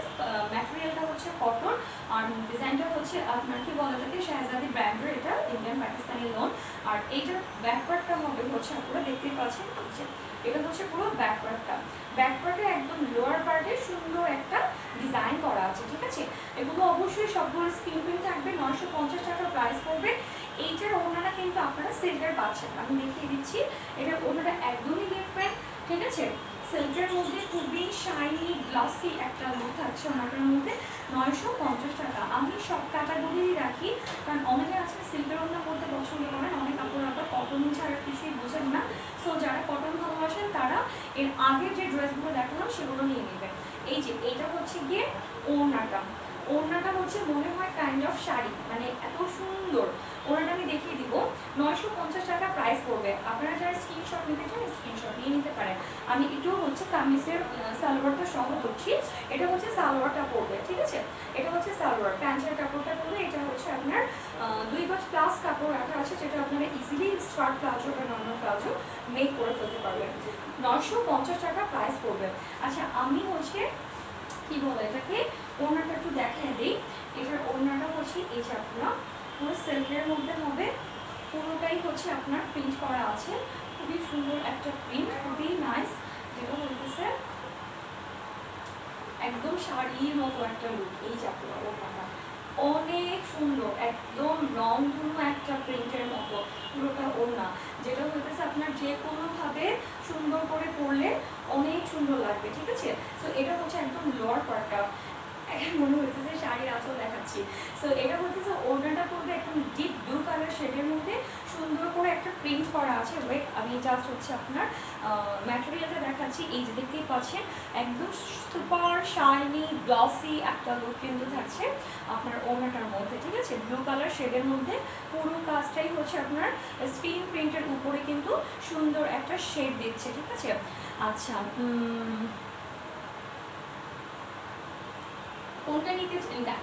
ম্যাটেরিয়ালটা হচ্ছে কটন, আর ডিজাইনটা হচ্ছে আপনার কি বলা থাকে শাহজাদি ব্র্যান্ডের, এটা ইন্ডিয়ান পাকিস্তানি লোন। আর এইটার ব্যাকপার্টটা হবে হচ্ছে আপনারা দেখতেই পাচ্ছেন, এটা হচ্ছে পুরো ব্যাকপার্টটা। ব্যাকপার্টে একদম লোয়ার পার্টে সুন্দর একটা ডিজাইন করা আছে, ঠিক আছে। এগুলো অবশ্যই সবগুলো স্ক্রিন প্রিন্ট থাকবে, 950 টাকা প্রাইস পড়বে। এইটার ওড়নাটা কিন্তু আপনারা সিল্কের পাচ্ছেন, আমি দেখিয়ে দিচ্ছি। এটার ওড়নাটা একদমই ডিফারেন্ট, ঠিক আছে, সিল্কের মধ্যে খুবই শাইনি গ্লাসি একটা লুক থাকছে ওনাটার মধ্যে। 950 টাকা। আমি সব ক্যাটাগরি রাখি, কারণ অনেকে আছে সিল্কের ওড়না পরতে পছন্দ করেন, অনেক কাপড় আপনার কটন ছাড়া কিছুই বোঝেন না। সো যারা কটন ভালোবাসেন তারা এর আগের যে ড্রেসগুলো দেখালাম সেগুলো নিয়ে নেবেন। এই যে এটা হচ্ছে গিয়ে ওড়নাটা, ওড়নাটা হচ্ছে মনে হয় কাইন্ড অফ শাড়ি, মানে এত সুন্দর। ওড়নাটা আমি দেখিয়ে দিব। 950 টাকা প্রাইস পড়বে। আপনারা যারা স্ক্রিনশট নিতে চান স্ক্রিনশট নিয়ে নিতে পারেন। আমি একটু হচ্ছে কামিজের সালোয়ারটা সহ করছি। এটা হচ্ছে সালোয়ারটা পড়বে, ঠিক আছে, এটা হচ্ছে সালোয়ার, প্যান্টের কাপড়টা পড়বে। এটা হচ্ছে আপনার 2 গজ প্লাস কাপড় রাখা আছে, যেটা আপনারা ইজিলি স্কার্ট প্লাজো বা নর্মাল প্লাজো মেক করে ফেলতে পারবেন। 950 টাকা প্রাইস পড়বে। আচ্ছা, আমি হচ্ছে কি বলে এটাকে ওড়নাটা একটু দেখায় দিই। এটার ওড়নাটা হচ্ছে এই যে আপনার পুরো সিল্কের মধ্যে হবে, পুরোটাই হচ্ছে আপনার প্রিন্ট করা আছে, খুবই সুন্দর একটা প্রিন্ট, খুবই নাইস। যেটা বলতেছে একদম শাড়ির মতো একটা লুক। এই যে আপনার ওড়নাটা অনেক সুন্দর, একদম রংধনু একটা প্রিন্টের মতো পুরোটা ওড়না, যেটা হইতেছে আপনার যে কোনোভাবে সুন্দর করে পরলে অনেক সুন্দর লাগবে, ঠিক আছে। তো এটা হচ্ছে একদম লোয়ার পার্টটা, এখন মনে হইতেছে শাড়ির আঁচল দেখাচ্ছি। সো এটা হচ্ছে ওড়নাটা পড়বে একদম ডিপ ব্লু কালার শেডের মধ্যে, সুন্দর করে একটা প্রিন্ট করা আছে। ওয়েট, আমি জাস্ট হচ্ছে আপনার ম্যাটেরিয়ালটা দেখাচ্ছি। এই যে দেখতেই পাচ্ছেন একদম সুপার শাইনি গ্লসি একটা লুক কিন্তু থাকছে আপনার ওড়নাটার মধ্যে, ঠিক আছে, ব্লু কালার শেডের মধ্যে। পুরো কাজটাই হচ্ছে আপনার স্ক্রিন প্রিন্টের উপরে কিন্তু সুন্দর একটা শেড দিচ্ছে, ঠিক আছে। আচ্ছা, কোনটা নিতে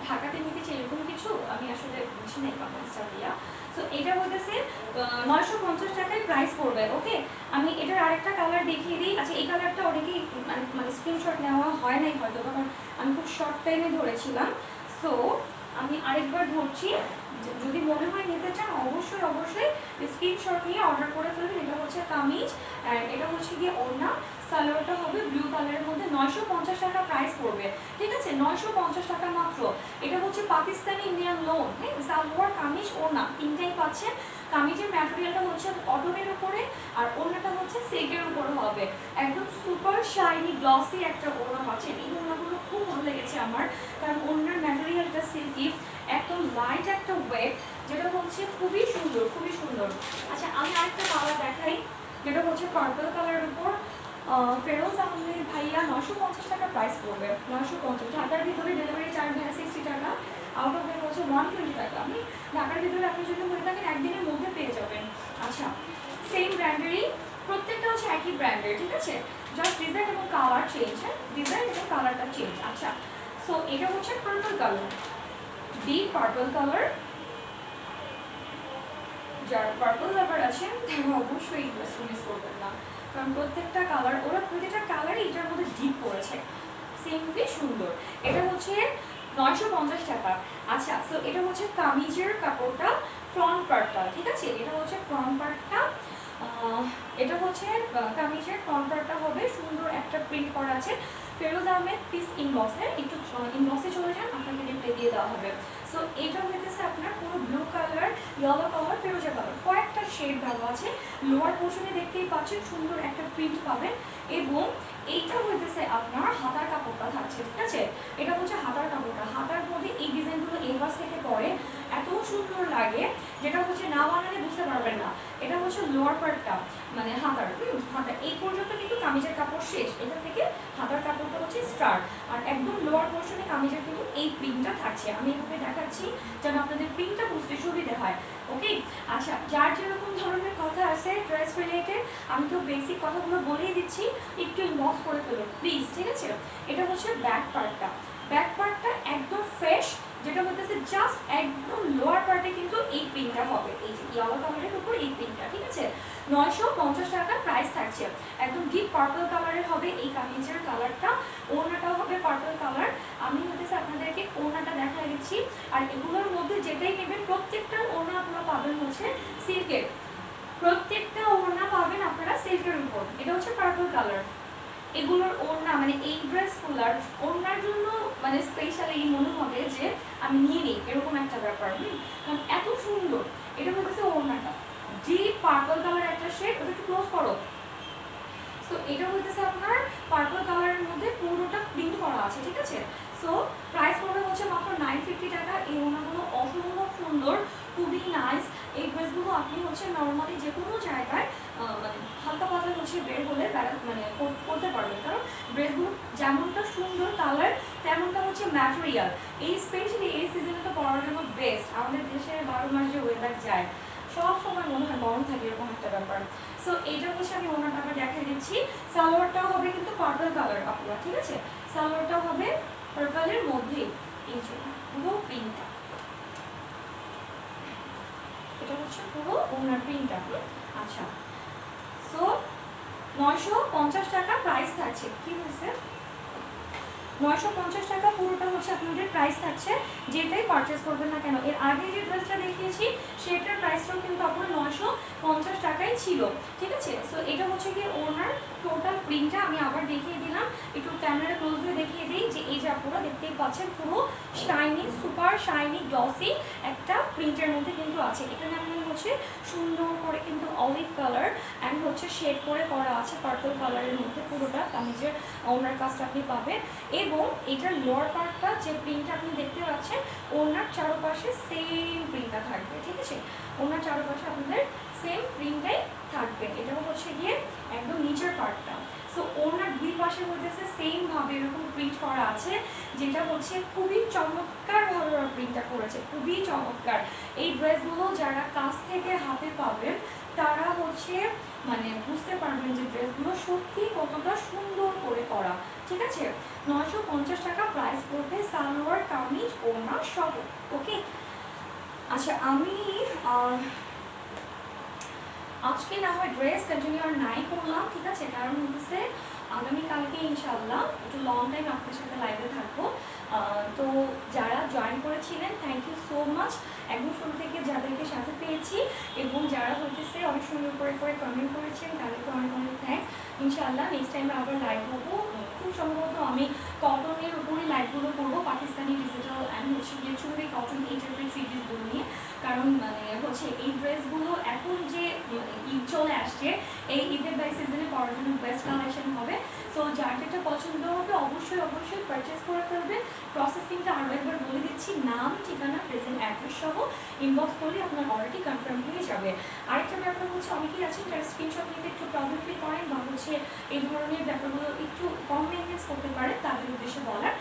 ঢাকাতে নিতে চাই এরকম কিছু আমি আসলে বুঝি নাই কমেন্টসটা দিয়া। সো এটা বলতেছে 950 টাকায় প্রাইস পড়বে। ওকে, আমি এটার আরেকটা কালার দেখিয়ে দিই। আচ্ছা, এই কালারটা অনেকেই মানে স্ক্রিনশট নেওয়া হয় নাই হয়তো, কারণ আমি খুব শর্ট টাইমে ধরেছিলাম। সো আমি আরেকবার ধরছি, যদি মনে হয় নিতে চান অবশ্যই অবশ্যই স্ক্রিনশট নিয়ে অর্ডার করে ফেলবেন। এটা হচ্ছে কামিজ, আর এটা হচ্ছে গিয়ে ওড়না। সালোয়ারটা হবে ব্লু কালারের মধ্যে, 950 টাকা প্রাইস পড়বে, ঠিক আছে, 950 টাকা মাত্র। এটা হচ্ছে পাকিস্তানি ইন্ডিয়ান লোন, হ্যাঁ, সালোয়ার কামিজ ওড়না তিনটাই পাচ্ছেন। কামিজের ম্যাটেরিয়ালটা হচ্ছে কটনের উপরে, আর ওড়নাটা হচ্ছে সিল্কের উপরে হবে, একদম সুপার শাইনি গ্লসি একটা ওড়না পাচ্ছেন। এই ওড়নাগুলো খুব ভালো লেগেছে আমার, কারণ ওড়নার ম্যাটেরিয়ালটা সিল্কি, একদম লাইট একটা ওয়েট, যেটা হচ্ছে খুবই সুন্দর, খুবই সুন্দর। আচ্ছা, আমি আরেকটা কালার দেখাই, যেটা হচ্ছে পার্পল কালারের উপর ফেরোজ আহমেদ ভাইয়া। 950 টাকা প্রাইস পড়বে, 950। ঢাকার ভিতরে ডেলিভারি চার্জ 60 টাকা, আউট অফ দ্যাট হচ্ছে 120 টাকা। আপনি ঢাকার ভিতরে আপনি যদি হয়ে থাকেন একদিনের মধ্যে পেয়ে যাবেন। আচ্ছা, সেম ব্র্যান্ডেরই, প্রত্যেকটা হচ্ছে একই ব্র্যান্ডের, ঠিক আছে, জাস্ট ডিজাইন এবং কালার চেঞ্জ, হ্যাঁ, ডিজাইন এবং কালারটা চেঞ্জ। আচ্ছা, সো এটা হচ্ছে purple colour, deep purple colour. যারা পার্পল লাভার আছেন তারা অবশ্যই এই ড্রেসটা মিস করবেন না, কারণ প্রত্যেকটা কালার, ওরা প্রতিটা কালারই এটার মধ্যে ডিপ করেছে, সিম্পলি সুন্দর। এটা হচ্ছে 950 টাকা। আচ্ছা, সো এটা হচ্ছে কামিজের কাপড়টা, ফ্রন্ট পার্টটা, ঠিক আছে, এটা হচ্ছে ফ্রন্ট পার্টটা। এটা হচ্ছে কামিজের ফ্রন্ট পার্টটা হবে, সুন্দর একটা প্রিন্ট করা আছে। ফেরোজ আহমেদ পিস ইনবক্সে, একটু ইনবক্সে চলে যান, আপনাকে রিপ্লাই দিয়ে দেওয়া হবে। সো এটা হইতেছে আপনার পুরো ব্লু কালার, ইয়েলো কালার, ফেরোজা কালার, কয়েকটা শেড দেওয়া আছে। লোয়ার পোর্শনে দেখতেই পাচ্ছেন সুন্দর একটা প্রিন্ট পাবেন। এবং এইটা হইতেছে আপনার হাতার কাপড়টা থাকছে, ঠিক আছে, এটা হচ্ছে হাতার কাপড়টা। হাতার মধ্যে এই ডিজাইনগুলো এভাস থেকে পরে এত সুন্দর লাগে, যেটা হচ্ছে না বানালে বুঝতে পারবেন না। এটা হচ্ছে লোয়ার পার্টটা, মানে হাতার হাতার এই পর্যন্ত কিন্তু কামিজের কাপড় শেষ, এখান থেকে হাতার কাপড়টা হচ্ছে স্টার্ট। আর একদম লোয়ার পোর্শনে কামিজের কিন্তু এই প্রিন্টটা থাকছে। আমি এভাবে দেখাচ্ছি যেন আপনাদের প্রিন্টটা বুঝতে সুবিধা হয়। ওকে, আচ্ছা, যার যেরকম ধরনের কথা আছে ড্রেস রিলেটেড, আমি তো বেসিক কথাগুলো বলেই দিচ্ছি, একটু ইনবক্স করে ফেলুন প্লিজ, ঠিক আছে? এটা হচ্ছে ব্যাক পার্টটা। ব্যাক পার্টটা একদম ফ্রেশ, যেটা হতেছে জাস্ট একদম লোয়ার পার্টে কিন্তু এই প্রিন্টটা হবে, এই যে ইয়েলো কালারের উপর এই প্রিন্টটা, ঠিক আছে? 950 টাকা প্রাইস থাকছে। একদম ডিপ পার্পল কালারের হবে এই কামিজের কালারটা। ওড়নাটাও হবে পার্পল কালার। আমি হতেছে আপনাদেরকে ওড়নাটা দেখা দিচ্ছি। আর এগুলোর মধ্যে যেটাই নেবেন প্রত্যেকটা ওড়না আপনারা পাবেন হচ্ছে সিল্কের, প্রত্যেকটা ওড়না পাবেন আপনারা সিল্কের উপর। এটা হচ্ছে পার্পল কালার। এগুলোর ওড়না মানে এই ড্রেসগুলোর ওড়নার জন্য মানে স্পেশালি মনে হবে যে আমি নিয়ে নিই, এরকম একটা ব্যাপার। কারণ এত সুন্দর। এটা হচ্ছে ওড়নাটা, ডিপ পার্পল কালার একটা শেড, ওটা একটু ক্লোজ করো। সো এটা হচ্ছে আপনার পার্পল কালারের মধ্যে পুরোটা প্রিন্ট করা আছে, ঠিক আছে? সো প্রাইস পড়বে হচ্ছে মাত্র 950 টাকা। এই ওড়নাগুলো অসম্ভব সুন্দর, খুবই নাইস। এই ড্রেসগুলো আপনি হচ্ছে নর্মালি যে কোনো জায়গায় মানে হালকা পাতলা হচ্ছে বের হলে মানে করতে পারবেন, কারণ ড্রেসগুলো যেমনটা সুন্দর কালার তেমনটা হচ্ছে ম্যাটেরিয়াল। এই স্পেশালি এই সিজনে তো পরার জন্য বেস্ট। আমাদের দেশে 12 মাস যে ওয়েদার যায় সব সময় মনে হয় গরম থাকে, এরকম একটা ব্যাপার। সো এইটা হচ্ছে আমি ওনাটা আবার দেখাই দিচ্ছি। সালোয়ারটাও হবে কিন্তু পার্পল কালার আপনারা, ঠিক আছে? সালোয়ারটাও হবে পার্পলের মধ্যেই, এই যে পুরো প্রিন্টটা, এটা হচ্ছে পুরো ওনার প্রিন্টটা। আচ্ছা, সো 950 টাকা প্রাইস থাকছে। কি হয়েছে? 950 টাকা পুরোটা হচ্ছে আপনাদের প্রাইস থাকছে, যেটাই পারচেস করবেন না কেন। এর আগে যে ড্রেসটা দেখিয়েছি সেটার প্রাইসটাও কিন্তু আপনার 950 টাকাই ছিল, ঠিক আছে? সো এটা হচ্ছে কি ওনার টোটাল প্রিন্টটা আমি আবার দেখিয়ে দিলাম, একটু ক্যামেরা ক্লোজ হয়ে দেখিয়ে দিই যে এই যে আপনারা দেখতেই পাচ্ছেন পুরো শাইনি, সুপার শাইনি গ্লসি একটা প্রিন্টের মধ্যে কিন্তু আছে। এখানে আপনি হচ্ছে সুন্দর করে কিন্তু অলিভ কালার অ্যান্ড হচ্ছে শেড করে করা আছে পার্পল কালারের মধ্যে পুরোটা কামিজের ওনার কাজটা আপনি পাবেন। এবং এটার লোয়ার পার্টটা যে প্রিন্টটা আপনি দেখতে পাচ্ছেন ওনার চারপাশে সেম প্রিন্টটা থাকবে, ঠিক আছে? ওনার চারপাশে আপনাদের সেম প্রিন্টটাই থাকবে। এটাও হচ্ছে গিয়ে একদম নিচের পার্টটা। সো ওনার দুই পাশে হচ্ছে সেম ভাবে এরকম প্রিন্ট করা আছে, যেটা হচ্ছে খুবই চমৎকারভাবে ওরা প্রিন্টটা করেছে, খুবই চমৎকার। এই ড্রেসগুলো যারা কাছ থেকে হাতে পাবেন তারা হচ্ছে মানে বুঝতে পারবেন যে ড্রেসগুলো সত্যি কতটা সুন্দর করে করা, ঠিক আছে? 950 টাকা প্রাইস পড়বে, সালোয়ার কামিজ ওড়না সব। ওকে, আচ্ছা, আমি আজকে না হয় ড্রেস কন্টিনিউ আর নাই করলাম, ঠিক আছে? কারণ হচ্ছে আগামীকালকে ইনশাল্লাহ একটু লং টাইম আপনার সাথে লাইভে থাকবো। তো যারা জয়েন করেছিলেন থ্যাংক ইউ সো মাচ, একদম শুরু থেকে যাদেরকে সাথে পেয়েছি এবং যারা হইতেছে অনেক সুন্দর করে করে কমেন্ট করেছেন তাদেরকে অনেক অনেক থ্যাংকস। ইনশাল্লাহ নেক্সট টাইমে আবার লাইভ হবো। খুব সম্ভবত আমি কটনের উপরই লাইভগুলো করবো, পাকিস্তানি ডিজিটাল অ্যান্ড হচ্ছে গিয়ে চুরি কটন এই টাইপের সিরিজগুলো নিয়ে। কারণ মানে হচ্ছে এই ড্রেসগুলো এখন যে ঈদ চলে আসছে, এই ঈদের বাই সিজনে পরার জন্য বেস্ট কালেকশন হবে। সো যার যেটা পছন্দ হবে অবশ্যই অবশ্যই পারচেস করে ফেলবেন। প্রসেসিংটা আরও একবার বলে দিচ্ছি, নাম, ঠিকানা, প্রেজেন্ট অ্যাড্রেস সহ ইনবক্স করলে আপনার অর্ডারটি কনফার্ম হয়ে যাবে। আরেকটা ব্যাপার হচ্ছে অনেকেই আছেন যারা স্ক্রিনশট নিতে একটু প্রবলেম ফিল করেন বা হচ্ছে এই ধরনের ব্যাপারগুলো একটু কম মেনটেন্স করতে পারে, তাদের উদ্দেশ্যে বলার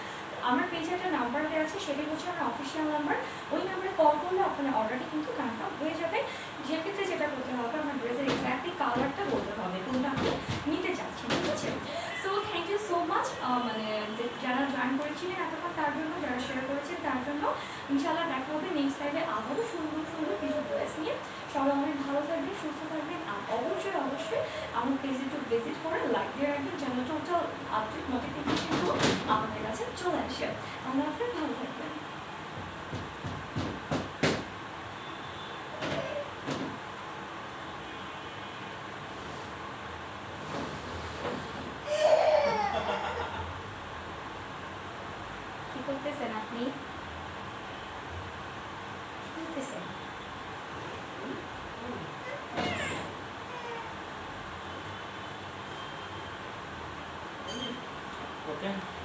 আমার পেজে একটা নাম্বার দেওয়া আছে, সেটাই হচ্ছে আমার অফিসিয়াল নাম্বার। ওই নাম্বারে কল করলে আপনার অর্ডারটি কিন্তু কনফার্ম হয়ে যাবে। যেক্ষেত্রে যেটা করতে হবে আমার ড্রেসের এক্স্যাক্টলি কালারটা বলতে হবে কোনটা আপনি নিতে চাচ্ছেন, ঠিক আছে? So thank you so much, মানে যারা জয়েন করেছিলেন এতক্ষণ তার জন্য, যারা শেয়ার করেছেন তার জন্য। ইনশাআল্লাহ দেখা হবে নেক্সট টাইমে আবারও সুন্দর সুন্দর কিছু ড্রেস নিয়ে। সবাই অনেক ভালো থাকবেন, সুস্থ থাকবেন। আর অবশ্যই অবশ্যই আমার পেজে একটু ভিজিট করে লাইক দিয়ে রাখবেন যেন টোটাল আপডেট নোটিফিকেশনগুলো আমাদের কাছে চলে আসে। আল্লাহ হাফেজ, ভালো থাকবেন। কি করতেছেন আপনি? কি করতেছেন? Okay.